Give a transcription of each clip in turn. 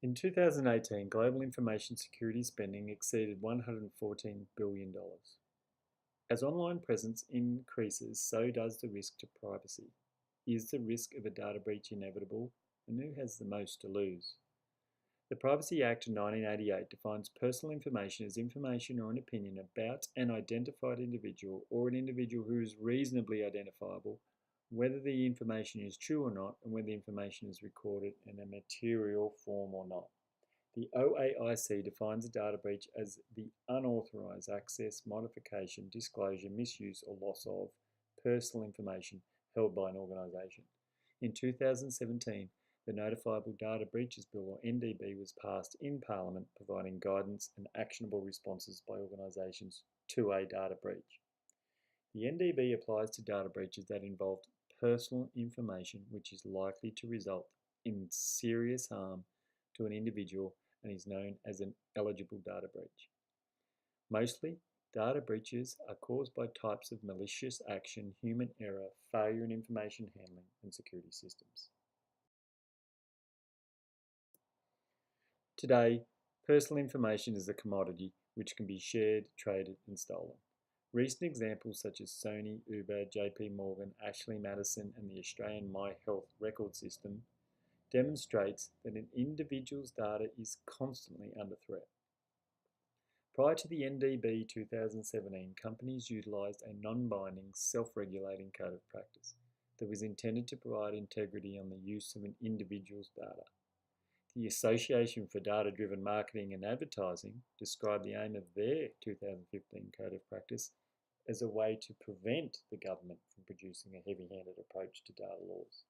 In 2018, global information security spending exceeded $114 billion. As online presence increases, so does the risk to privacy. Is the risk of a data breach inevitable, and who has the most to lose? The Privacy Act of 1988 defines personal information as information or an opinion about an identified individual or an individual who is reasonably identifiable, whether the information is true or not, and whether the information is recorded in a material form or not. The OAIC defines a data breach as the unauthorized access, modification, disclosure, misuse, or loss of personal information held by an organization. In 2017, the Notifiable Data Breaches Bill, or NDB, was passed in Parliament, providing guidance and actionable responses by organisations to a data breach. The NDB applies to data breaches that involve personal information which is likely to result in serious harm to an individual and is known as an eligible data breach. Mostly, data breaches are caused by types of malicious action, human error, failure in information handling, and security systems. Today, personal information is a commodity which can be shared, traded, and stolen. Recent examples such as Sony, Uber, JP Morgan, Ashley Madison, and the Australian My Health record system demonstrates that an individual's data is constantly under threat. Prior to the NDB 2017, companies utilised a non-binding, self-regulating code of practice that was intended to provide integrity on the use of an individual's data. The Association for Data-Driven Marketing and Advertising described the aim of their 2015 Code of Practice as a way to prevent the government from producing a heavy-handed approach to data laws.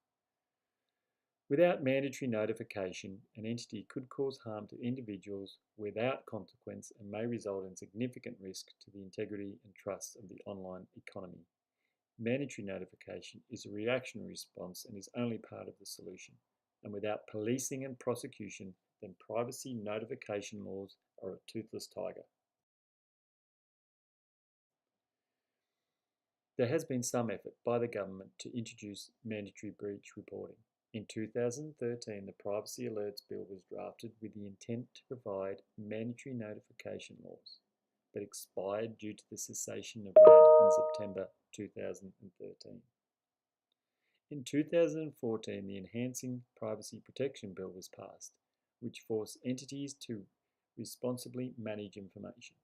Without mandatory notification, an entity could cause harm to individuals without consequence and may result in significant risk to the integrity and trust of the online economy. Mandatory notification is a reactionary response and is only part of the solution. And without policing and prosecution, then privacy notification laws are a toothless tiger. There has been some effort by the government to introduce mandatory breach reporting. In 2013, the Privacy Alerts Bill was drafted with the intent to provide mandatory notification laws, but expired due to the cessation of RAD in September 2013. In 2014, the Enhancing Privacy Protection Bill was passed, which forced entities to responsibly manage information.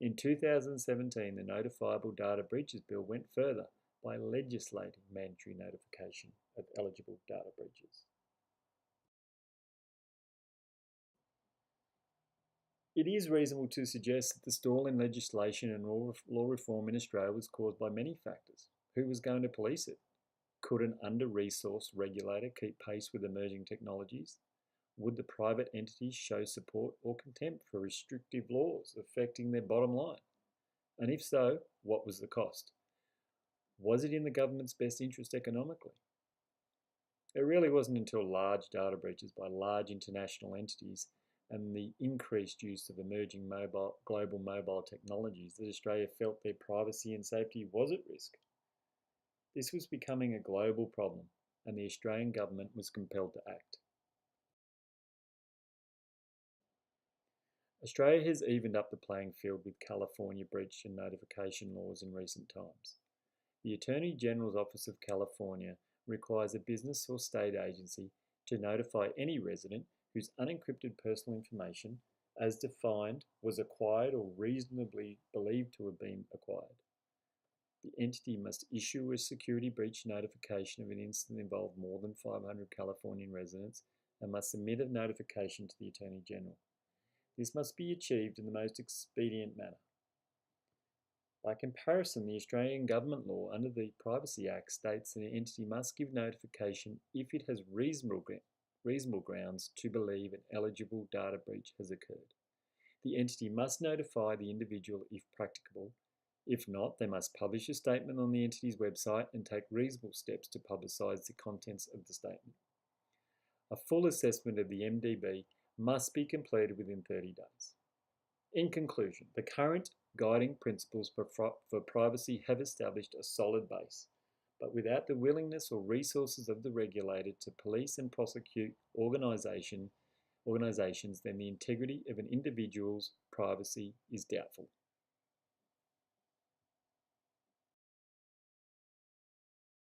In 2017, the Notifiable Data Breaches Bill went further by legislating mandatory notification of eligible data breaches. It is reasonable to suggest that the stall in legislation and law reform in Australia was caused by many factors. Who was going to police it? Could an under-resourced regulator keep pace with emerging technologies? Would the private entities show support or contempt for restrictive laws affecting their bottom line? And if so, what was the cost? Was it in the government's best interest economically? It really wasn't until large data breaches by large international entities and the increased use of emerging global mobile technologies that Australia felt their privacy and safety was at risk. This was becoming a global problem, and the Australian government was compelled to act. Australia has evened up the playing field with California breach and notification laws in recent times. The Attorney General's Office of California requires a business or state agency to notify any resident whose unencrypted personal information, as defined, was acquired or reasonably believed to have been acquired. The entity must issue a security breach notification of an incident involving more than 500 Californian residents and must submit a notification to the Attorney General. This must be achieved in the most expedient manner. By comparison, the Australian government law under the Privacy Act states that an entity must give notification if it has reasonable grounds to believe an eligible data breach has occurred. The entity must notify the individual if practicable. If not, they must publish a statement on the entity's website and take reasonable steps to publicise the contents of the statement. A full assessment of the MDB must be completed within 30 days. In conclusion, the current guiding principles for privacy have established a solid base, but without the willingness or resources of the regulator to police and prosecute organisations, then the integrity of an individual's privacy is doubtful.